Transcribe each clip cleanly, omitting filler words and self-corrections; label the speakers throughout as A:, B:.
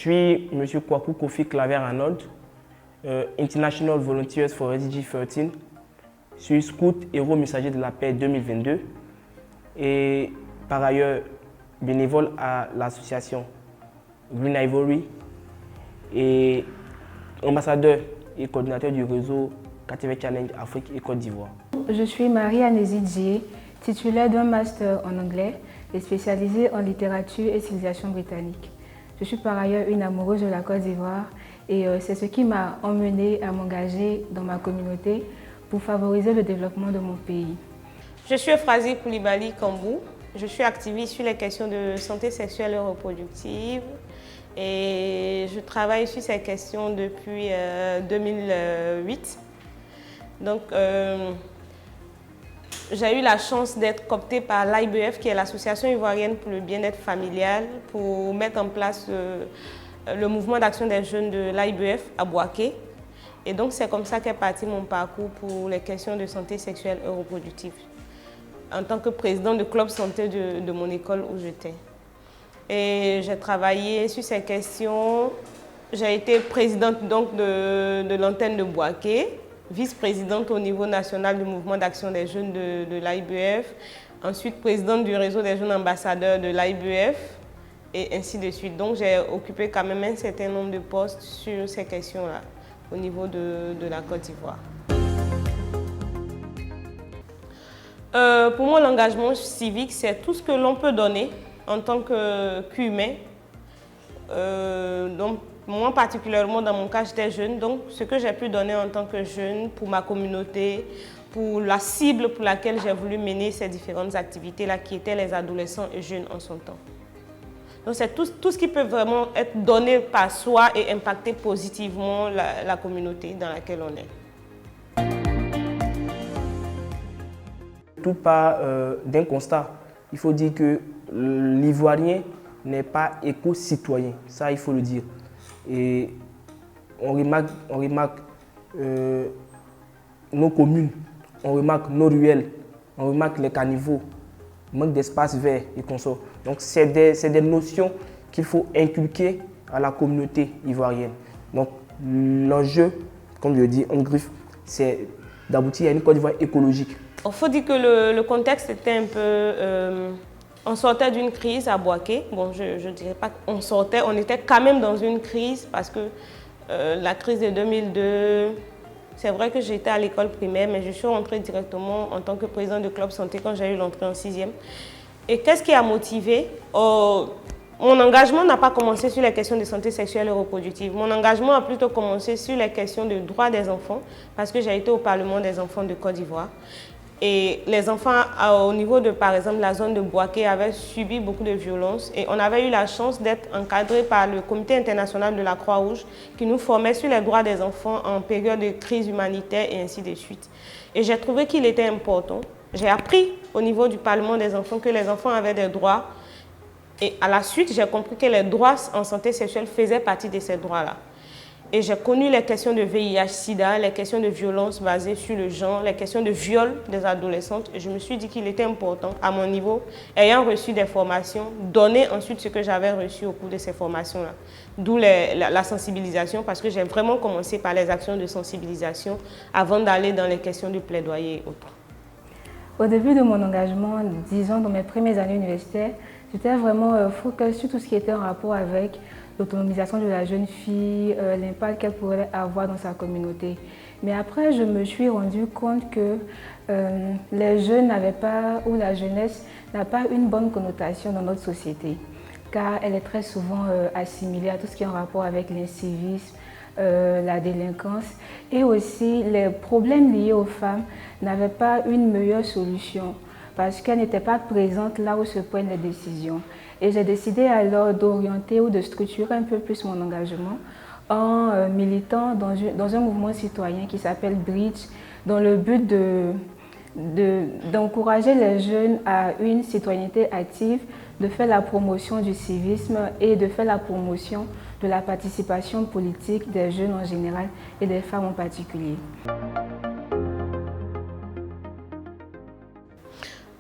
A: suis M. Kwaku Kofi Claver Arnold, International Volunteers for SDG 13. Je suis scout héros messager de la paix 2022 et par ailleurs bénévole à l'association Green Ivory et ambassadeur et coordinateur du réseau KTV Challenge Afrique et Côte d'Ivoire.
B: Je suis Marie-Anésie Djé, titulaire d'un master en anglais et spécialisée en littérature et civilisation britannique. Je suis par ailleurs une amoureuse de la Côte d'Ivoire et c'est ce qui m'a emmenée à m'engager dans ma communauté pour favoriser le développement de mon pays.
C: Je suis Euphrasie Koulibaly Kambou. Je suis activiste sur les questions de santé sexuelle et reproductive et je travaille sur ces questions depuis 2008. Donc, j'ai eu la chance d'être cooptée par l'AIBF, qui est l'Association ivoirienne pour le bien-être familial, pour mettre en place le mouvement d'action des jeunes de l'AIBF à Bouaké. Et donc, c'est comme ça qu'est parti mon parcours pour les questions de santé sexuelle et reproductive, en tant que présidente de club santé de mon école où j'étais. Et j'ai travaillé sur ces questions. J'ai été présidente donc de l'antenne de Bouaké, vice-présidente au niveau national du mouvement d'action des jeunes de l'AIBF, ensuite présidente du réseau des jeunes ambassadeurs de l'AIBF, et ainsi de suite. Donc j'ai occupé quand même un certain nombre de postes sur ces questions-là au niveau de la Côte d'Ivoire. Pour moi, l'engagement civique, c'est tout ce que l'on peut donner en tant qu'humain. Donc, moi, particulièrement, dans mon cas, j'étais jeune. Donc, ce que j'ai pu donner en tant que jeune pour ma communauté, pour la cible pour laquelle j'ai voulu mener ces différentes activités-là, qui étaient les adolescents et jeunes en son temps. Donc, c'est tout ce qui peut vraiment être donné par soi et impacter positivement la communauté dans laquelle on est.
A: Tout part d'un constat. Il faut dire que l'Ivoirien n'est pas éco-citoyen, ça il faut le dire. Et on remarque nos communes, on remarque nos ruelles, on remarque les caniveaux, manque d'espace vert et consorts. Donc c'est des notions qu'il faut inculquer à la communauté ivoirienne. Donc l'enjeu, comme je le dis en griffe, c'est d'aboutir à une Côte d'Ivoire écologique.
C: Il faut dire que le contexte était un peu... on sortait d'une crise à Bouaké. Bon, je ne dirais pas qu'on sortait, on était quand même dans une crise parce que la crise de 2002, c'est vrai que j'étais à l'école primaire, mais je suis rentrée directement en tant que présidente de club santé quand j'ai eu l'entrée en 6e. Et qu'est-ce qui a motivé? Mon engagement n'a pas commencé sur les questions de santé sexuelle et reproductive. Mon engagement a plutôt commencé sur les questions de droits des enfants parce que j'ai été au Parlement des enfants de Côte d'Ivoire. Et les enfants, au niveau de, par exemple, la zone de Bouaké, avaient subi beaucoup de violences. Et on avait eu la chance d'être encadrés par le Comité international de la Croix-Rouge qui nous formait sur les droits des enfants en période de crise humanitaire et ainsi de suite. Et j'ai trouvé qu'il était important. J'ai appris au niveau du Parlement des enfants que les enfants avaient des droits. Et à la suite, j'ai compris que les droits en santé sexuelle faisaient partie de ces droits-là. Et j'ai connu les questions de VIH-Sida, les questions de violence basées sur le genre, les questions de viol des adolescentes. Et je me suis dit qu'il était important, à mon niveau, ayant reçu des formations, donner ensuite ce que j'avais reçu au cours de ces formations-là. D'où la sensibilisation, parce que j'ai vraiment commencé par les actions de sensibilisation avant d'aller dans les questions de plaidoyer et autres.
B: Au début de mon engagement, disons dans mes premières années universitaires, j'étais vraiment focus sur tout ce qui était en rapport avec l'autonomisation de la jeune fille, l'impact qu'elle pourrait avoir dans sa communauté. Mais après, je me suis rendu compte que les jeunes n'avaient pas, ou la jeunesse n'a pas une bonne connotation dans notre société, car elle est très souvent assimilée à tout ce qui est en rapport avec l'incivisme, la délinquance, et aussi les problèmes liés aux femmes n'avaient pas une meilleure solution parce qu'elles n'étaient pas présentes là où se prennent les décisions. Et j'ai décidé alors d'orienter ou de structurer un peu plus mon engagement en militant dans un mouvement citoyen qui s'appelle Bridge, dans le but d'encourager les jeunes à une citoyenneté active, de faire la promotion du civisme et de faire la promotion de la participation politique des jeunes en général et des femmes en particulier.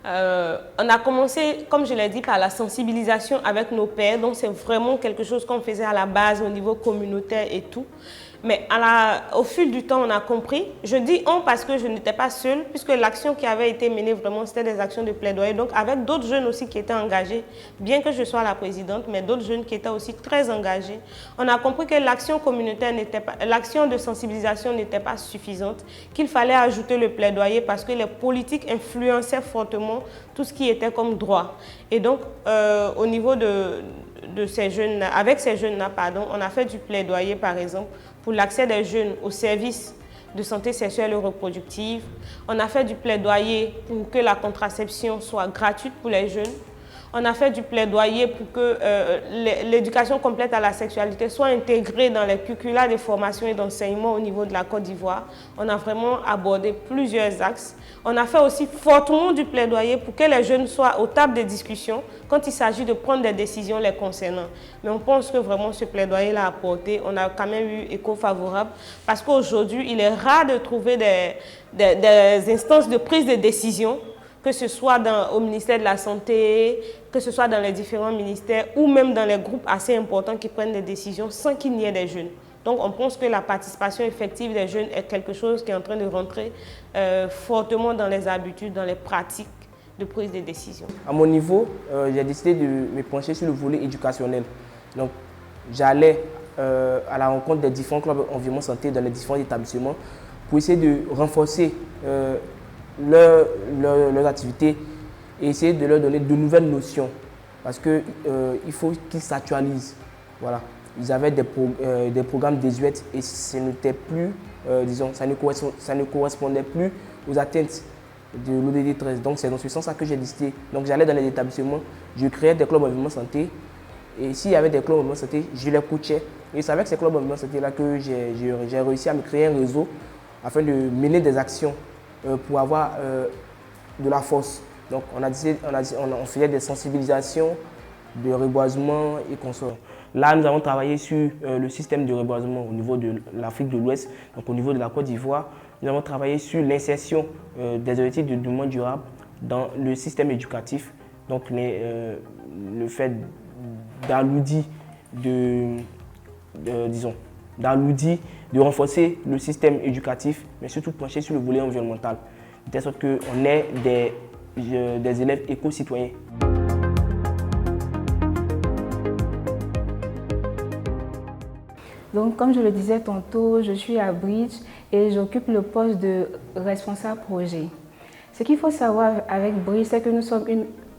C: On a commencé, comme je l'ai dit, par la sensibilisation avec nos pairs. Donc, c'est vraiment quelque chose qu'on faisait à la base au niveau communautaire et tout. Mais au fil du temps, on a compris. Je dis on parce que je n'étais pas seule, puisque l'action qui avait été menée vraiment, c'était des actions de plaidoyer. Donc, avec d'autres jeunes aussi qui étaient engagés, bien que je sois la présidente, mais d'autres jeunes qui étaient aussi très engagés, on a compris que l'action communautaire n'était pas, l'action de sensibilisation n'était pas suffisante, qu'il fallait ajouter le plaidoyer parce que les politiques influençaient fortement tout ce qui était comme droit. Et donc, au niveau de ces jeunes, avec ces jeunes-là, on a fait du plaidoyer, par exemple, pour l'accès des jeunes aux services de santé sexuelle et reproductive. On a fait du plaidoyer pour que la contraception soit gratuite pour les jeunes. On a fait du plaidoyer pour que l'éducation complète à la sexualité soit intégrée dans les curricula de formation et d'enseignement au niveau de la Côte d'Ivoire. On a vraiment abordé plusieurs axes. On a fait aussi fortement du plaidoyer pour que les jeunes soient aux tables de discussion quand il s'agit de prendre des décisions les concernant. Mais on pense que vraiment ce plaidoyer l'a apporté. On a quand même eu écho favorable parce qu'aujourd'hui, il est rare de trouver des instances de prise de décision, que ce soit au ministère de la Santé, que ce soit dans les différents ministères ou même dans les groupes assez importants qui prennent des décisions sans qu'il n'y ait des jeunes. Donc on pense que la participation effective des jeunes est quelque chose qui est en train de rentrer fortement dans les habitudes, dans les pratiques de prise de décision.
A: À mon niveau, j'ai décidé de me pencher sur le volet éducationnel. Donc j'allais à la rencontre des différents clubs environnement santé dans les différents établissements pour essayer de renforcer leurs activités et essayer de leur donner de nouvelles notions parce qu'il faut qu'ils s'actualisent. Voilà. Ils avaient des programmes désuets et ce n'était plus, disons, ça ne correspondait plus aux atteintes de l'ODD 13. Donc c'est dans ce sens que j'ai décidé. Donc j'allais dans les établissements, je créais des clubs environnement santé et s'il y avait des clubs environnement santé, je les coachais. Et c'est avec ces clubs environnement santé là que j'ai réussi à me créer un réseau afin de mener des actions pour avoir de la force. Donc on faisait des sensibilisations, de reboisement et consorts. Là, nous avons travaillé sur le système de reboisement au niveau de l'Afrique de l'Ouest, donc au niveau de la Côte d'Ivoire. Nous avons travaillé sur l'insertion des objectifs de développement durable dans le système éducatif. Donc le fait d'alourdir, de renforcer le système éducatif, mais surtout pencher sur le volet environnemental, de telle sorte qu'on ait des élèves éco-citoyens.
B: Donc, comme je le disais tantôt, je suis à Bridge et j'occupe le poste de responsable projet. Ce qu'il faut savoir avec Bridge, c'est que nous sommes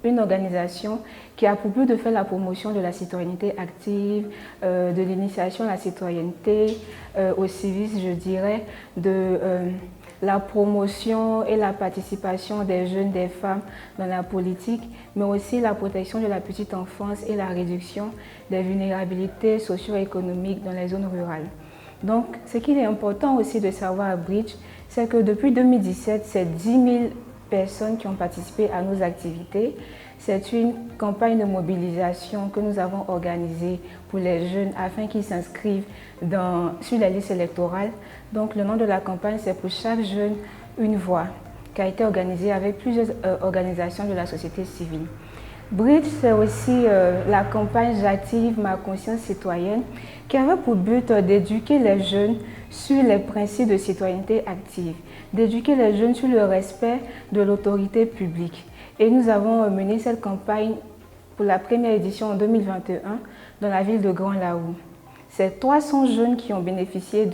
B: une organisation qui a pour but de faire la promotion de la citoyenneté active, de l'initiation à la citoyenneté, au civisme, je dirais, de la promotion et la participation des jeunes, des femmes dans la politique, mais aussi la protection de la petite enfance et la réduction des vulnérabilités socio-économiques dans les zones rurales. Donc, ce qu'il est important aussi de savoir à Bridge, c'est que depuis 2017, c'est 10 000 personnes qui ont participé à nos activités. C'est une campagne de mobilisation que nous avons organisée pour les jeunes afin qu'ils s'inscrivent sur la liste électorale. Donc le nom de la campagne, c'est pour chaque jeune une voix, qui a été organisée avec plusieurs organisations de la société civile. Bridge, c'est aussi la campagne J'active ma conscience citoyenne qui avait pour but d'éduquer les jeunes sur les principes de citoyenneté active, d'éduquer les jeunes sur le respect de l'autorité publique. Et nous avons mené cette campagne pour la première édition en 2021 dans la ville de Grand Laou. C'est 300 jeunes qui ont bénéficié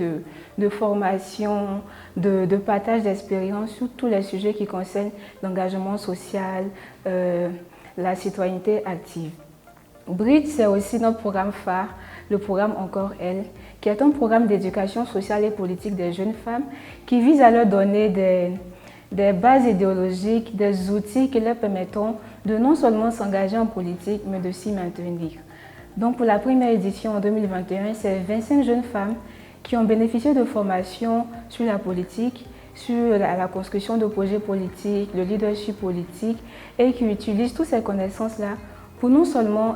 B: de formations, de partage d'expériences sur tous les sujets qui concernent l'engagement social, la citoyenneté active. Bridge, c'est aussi notre programme phare, le programme Encore Elle, qui est un programme d'éducation sociale et politique des jeunes femmes qui vise à leur donner des bases idéologiques, des outils qui leur permettront de non seulement s'engager en politique, mais de s'y maintenir. Donc pour la première édition en 2021, c'est 25 jeunes femmes qui ont bénéficié de formations sur la politique, sur la construction de projets politiques, le leadership politique, et qui utilisent toutes ces connaissances-là pour non seulement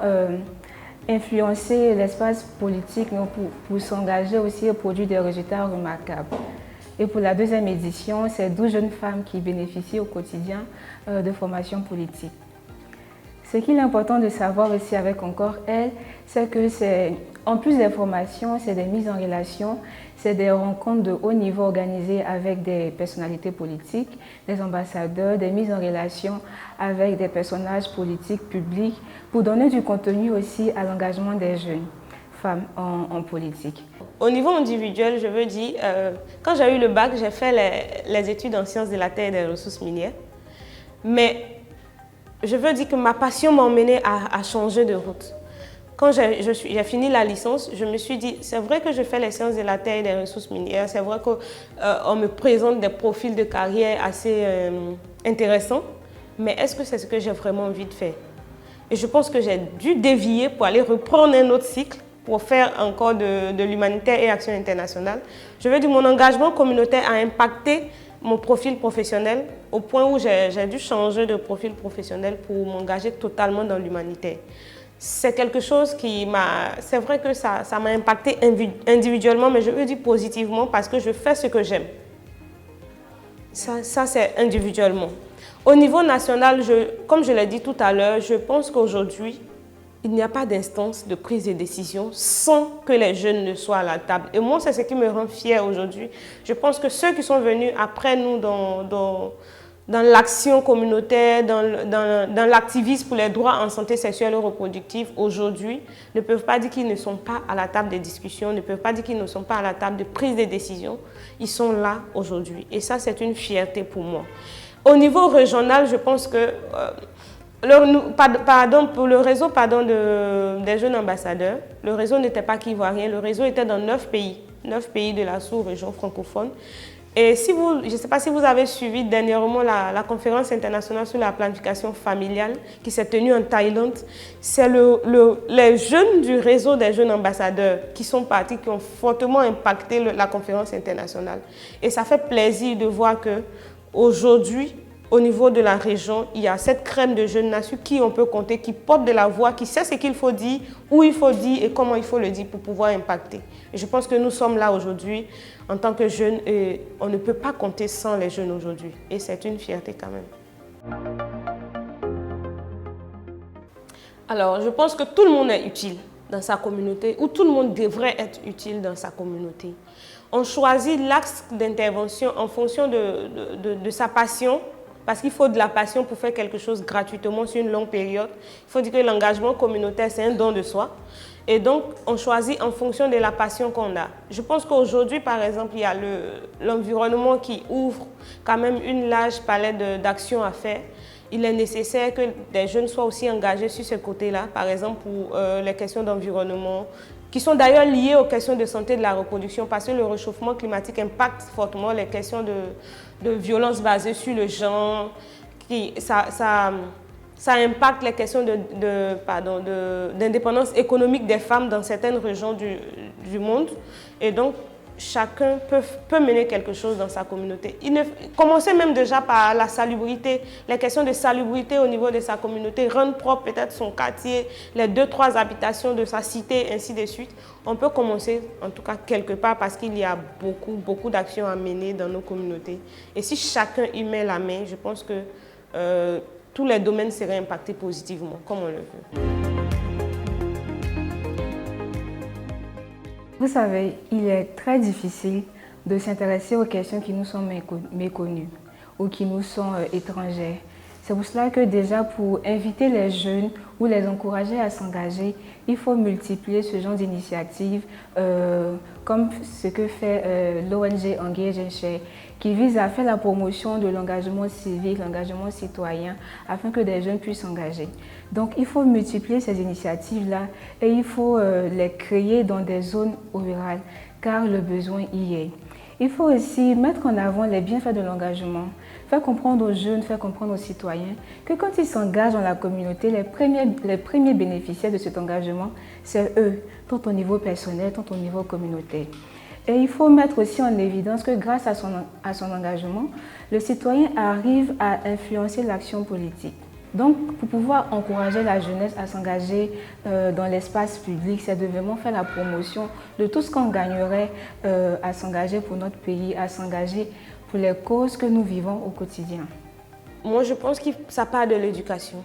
B: influencer l'espace politique, mais pour s'engager aussi et produire des résultats remarquables. Et pour la deuxième édition, c'est 12 jeunes femmes qui bénéficient au quotidien de formation politique. Ce qu'il est important de savoir aussi avec Encore Elle, c'est que en plus des formations, c'est des mises en relation, c'est des rencontres de haut niveau organisées avec des personnalités politiques, des ambassadeurs, des mises en relation avec des personnages politiques publics pour donner du contenu aussi à l'engagement des jeunes femmes en politique.
C: Au niveau individuel, je veux dire, quand j'ai eu le bac, j'ai fait les études en sciences de la terre et des ressources minières. Mais je veux dire que ma passion m'a emmenée à changer de route. Quand j'ai fini la licence, je me suis dit, c'est vrai que je fais les sciences de la terre et des ressources minières, c'est vrai qu'on me présente des profils de carrière assez intéressants, mais est-ce que c'est ce que j'ai vraiment envie de faire? Et je pense que j'ai dû dévier pour aller reprendre un autre cycle, pour faire encore de l'humanitaire et action internationale. Je veux dire, mon engagement communautaire a impacté mon profil professionnel au point où j'ai dû changer de profil professionnel pour m'engager totalement dans l'humanitaire. C'est quelque chose c'est vrai que ça m'a impacté individuellement, mais je veux dire positivement parce que je fais ce que j'aime. Ça c'est individuellement. Au niveau national, comme je l'ai dit tout à l'heure, je pense qu'aujourd'hui, il n'y a pas d'instance de prise de décision sans que les jeunes ne soient à la table. Et moi, c'est ce qui me rend fière aujourd'hui. Je pense que ceux qui sont venus après nous dans l'action communautaire, dans l'activisme pour les droits en santé sexuelle et reproductive, aujourd'hui, ne peuvent pas dire qu'ils ne sont pas à la table des discussions, ne peuvent pas dire qu'ils ne sont pas à la table de prise de décision. Ils sont là aujourd'hui. Et ça, c'est une fierté pour moi. Au niveau régional, je pense que pour le réseau des jeunes ambassadeurs, le réseau n'était pas qu'ivoirien, le réseau était dans 9 pays de la sous-région francophone. Et je ne sais pas si vous avez suivi dernièrement la conférence internationale sur la planification familiale qui s'est tenue en Thaïlande. C'est les jeunes du réseau des jeunes ambassadeurs qui sont partis, qui ont fortement impacté la conférence internationale. Et ça fait plaisir de voir qu'aujourd'hui, au niveau de la région, il y a cette crème de jeunes sur qui on peut compter, qui porte de la voix, qui sait ce qu'il faut dire, où il faut dire et comment il faut le dire pour pouvoir impacter. Et je pense que nous sommes là aujourd'hui en tant que jeunes et on ne peut pas compter sans les jeunes aujourd'hui. Et c'est une fierté quand même. Alors, je pense que tout le monde est utile dans sa communauté ou tout le monde devrait être utile dans sa communauté. On choisit l'axe d'intervention en fonction de sa passion. Parce qu'il faut de la passion pour faire quelque chose gratuitement sur une longue période. Il faut dire que l'engagement communautaire, c'est un don de soi. Et donc, on choisit en fonction de la passion qu'on a. Je pense qu'aujourd'hui, par exemple, il y a l'environnement qui ouvre quand même une large palette d'actions à faire. Il est nécessaire que des jeunes soient aussi engagés sur ce côté-là, par exemple pour les questions d'environnement, qui sont d'ailleurs liées aux questions de santé de la reproduction, parce que le réchauffement climatique impacte fortement les questions de violence basée sur le genre, ça impacte les questions d'indépendance économique des femmes dans certaines régions du monde. Et donc, chacun peut mener quelque chose dans sa communauté. Commencer même déjà par la salubrité, les questions de salubrité au niveau de sa communauté, rendre propre peut-être son quartier, les 2-3 habitations de sa cité, ainsi de suite. On peut commencer en tout cas quelque part parce qu'il y a beaucoup d'actions à mener dans nos communautés. Et si chacun y met la main, je pense que tous les domaines seraient impactés positivement, comme on le veut.
B: Vous savez, il est très difficile de s'intéresser aux questions qui nous sont méconnues ou qui nous sont étrangères. C'est pour cela que déjà pour inviter les jeunes ou les encourager à s'engager, il faut multiplier ce genre d'initiatives comme ce que fait l'ONG Engage and Share, qui vise à faire la promotion de l'engagement civique, l'engagement citoyen, afin que des jeunes puissent s'engager. Donc il faut multiplier ces initiatives-là et il faut les créer dans des zones rurales, car le besoin y est. Il faut aussi mettre en avant les bienfaits de l'engagement, faire comprendre aux jeunes, faire comprendre aux citoyens que quand ils s'engagent dans la communauté, les premiers bénéficiaires de cet engagement, c'est eux, tant au niveau personnel, tant au niveau communautaire. Et il faut mettre aussi en évidence que grâce à son engagement, le citoyen arrive à influencer l'action politique. Donc, pour pouvoir encourager la jeunesse à s'engager dans l'espace public, c'est de vraiment faire la promotion de tout ce qu'on gagnerait à s'engager pour notre pays, à s'engager pour les causes que nous vivons au quotidien.
C: Moi, je pense que ça part de l'éducation.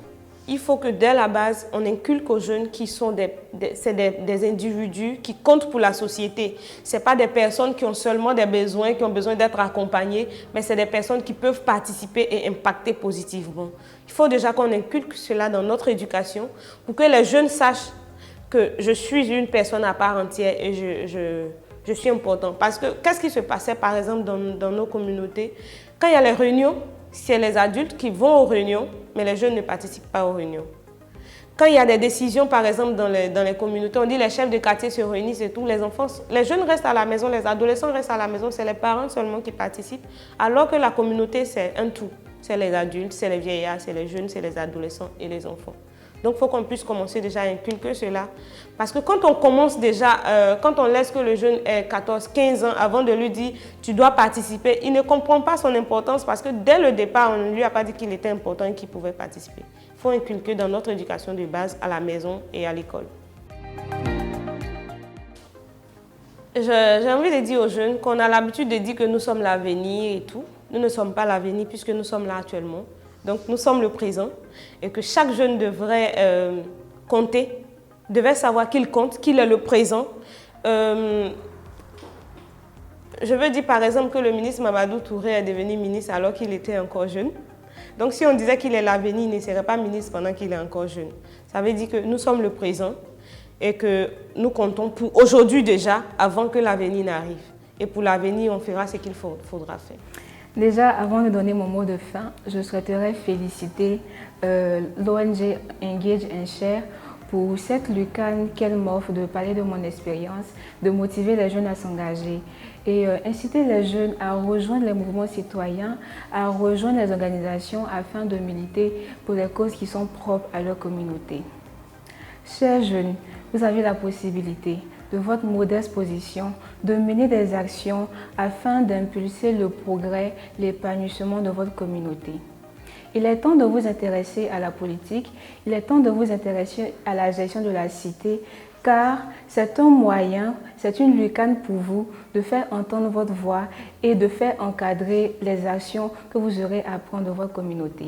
C: Il faut que dès la base, on inculque aux jeunes qui sont des individus qui comptent pour la société. Ce n'est pas des personnes qui ont seulement des besoins, qui ont besoin d'être accompagnées, mais c'est des personnes qui peuvent participer et impacter positivement. Il faut déjà qu'on inculque cela dans notre éducation pour que les jeunes sachent que je suis une personne à part entière et je suis important. Parce que qu'est-ce qui se passait par exemple dans nos communautés? Quand il y a les réunions, c'est les adultes qui vont aux réunions, mais les jeunes ne participent pas aux réunions. Quand il y a des décisions, par exemple, dans les communautés, on dit les chefs de quartier se réunissent et tout, les jeunes restent à la maison, les adolescents restent à la maison, c'est les parents seulement qui participent, alors que la communauté, c'est un tout. C'est les adultes, c'est les vieillards, c'est les jeunes, c'est les adolescents et les enfants. Donc, il faut qu'on puisse commencer déjà à inculquer cela. Parce que quand on commence déjà, quand on laisse que le jeune ait 14, 15 ans, avant de lui dire « tu dois participer », il ne comprend pas son importance parce que dès le départ, on ne lui a pas dit qu'il était important et qu'il pouvait participer. Il faut inculquer dans notre éducation de base, à la maison et à l'école. J'ai envie de dire aux jeunes qu'on a l'habitude de dire que nous sommes l'avenir et tout. Nous ne sommes pas l'avenir puisque nous sommes là actuellement. Donc, nous sommes le présent et que chaque jeune devrait compter, devrait savoir qu'il compte, qu'il est le présent. Je veux dire par exemple que le ministre Mamadou Touré est devenu ministre alors qu'il était encore jeune. Donc, si on disait qu'il est l'avenir, il ne serait pas ministre pendant qu'il est encore jeune. Ça veut dire que nous sommes le présent et que nous comptons pour aujourd'hui déjà avant que l'avenir n'arrive. Et pour l'avenir, on fera ce qu'il faudra faire.
B: Déjà, avant de donner mon mot de fin, je souhaiterais féliciter l'ONG Engage and Share pour cette lucane qu'elle m'offre de parler de mon expérience, de motiver les jeunes à s'engager et inciter les jeunes à rejoindre les mouvements citoyens, à rejoindre les organisations afin de militer pour les causes qui sont propres à leur communauté. Chers jeunes, vous avez la possibilité de votre modeste position, de mener des actions afin d'impulser le progrès, l'épanouissement de votre communauté. Il est temps de vous intéresser à la politique, il est temps de vous intéresser à la gestion de la cité, car c'est un moyen, c'est une lucane pour vous de faire entendre votre voix et de faire encadrer les actions que vous aurez à prendre dans votre communauté.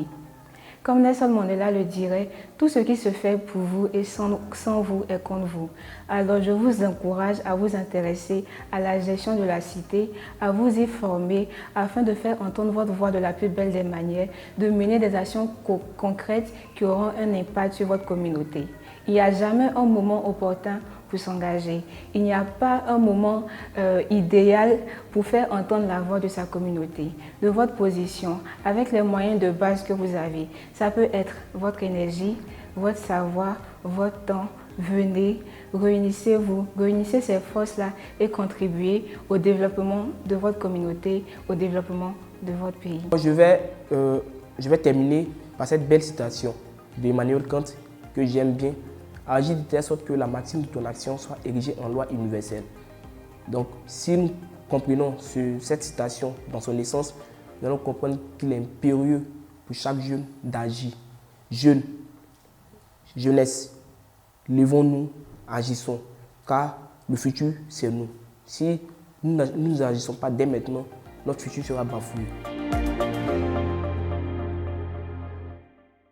B: Comme Nelson Mandela le dirait, tout ce qui se fait pour vous et sans vous est contre vous. Alors je vous encourage à vous intéresser à la gestion de la cité, à vous y former afin de faire entendre votre voix de la plus belle des manières, de mener des actions concrètes qui auront un impact sur votre communauté. Il n'y a jamais un moment opportun pour s'engager. Il n'y a pas un moment idéal pour faire entendre la voix de sa communauté, de votre position, avec les moyens de base que vous avez. Ça peut être votre énergie, votre savoir, votre temps. Venez, réunissez-vous, réunissez ces forces-là et contribuez au développement de votre communauté, au développement de votre pays.
A: Je vais terminer par cette belle citation d'Emmanuel Kant que j'aime bien. Agir de telle sorte que la maxime de ton action soit érigée en loi universelle. Donc, si nous comprenons cette citation dans son essence, nous allons comprendre qu'il est impérieux pour chaque jeune d'agir. Jeunes, jeunesse, levons-nous, agissons, car le futur, c'est nous. Si nous n'agissons pas dès maintenant, notre futur sera bafoué.